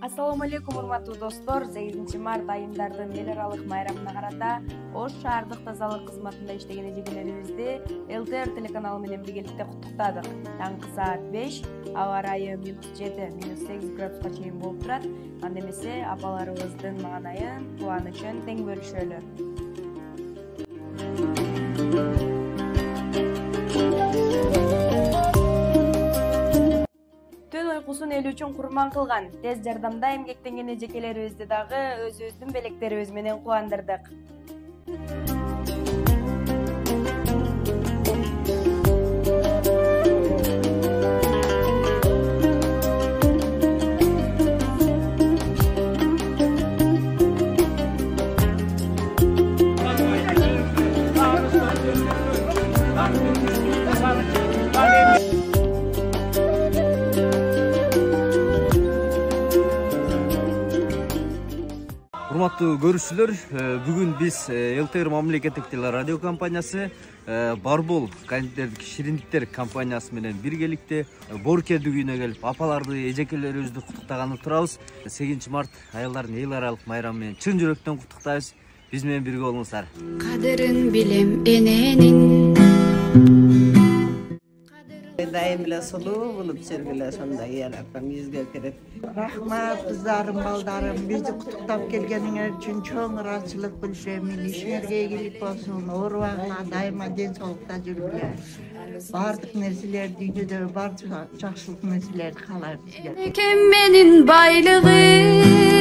Assalamu alaikum урматтуу достор. 8 март айымдардын эл аралык майрамына карата Ош шаардык тазалык кызматында иштеген эжекелерибизди ЛТР телеканалы менен биргеликте куттуктадык. Таңкы саат 5, аба ырайы -7, -8 градуска чейин болуп турат. Анда эмесе апаларыбыздын маанайын, кубанычын тең бөлүшөлү. Түн уйкусун эл үчүн курман кылган тез жардамда эмгектенген эжекелерибизди дагы өзүбүздүн белектерибиз менен кубандырдык. Урматтуу көрүүчүлөр, бүгүн биз ЛТР мамлекеттик телерадио компаниясы Барбол кондитердик шириндиктер компаниясы менен биргеликте Боркерди үйүнө келип, апаларды, эжекелерибизди куттуктаганы турабыз. 8 март аялдардын эл аралык майрамы менен чын жүрөктөн куттуктайбыз. Биз менен бирге болуңуздар. Кадырын билем эненин. Дайым эле сулуу болуп жүргүлө сондай яраткан бизге керек. Рахмат кыздарым, балдарым, бизди куттуктап келгениңер үчүн чоң ыраазычылык билдирем. Ишиңерге ийгилик болсун, оорубагыла дайыма ден соолукта жүргүлө. Бардык нерселер дүйнөдө бар жакшылык нерселерди каалайм сизге. Кем менин байлыгым.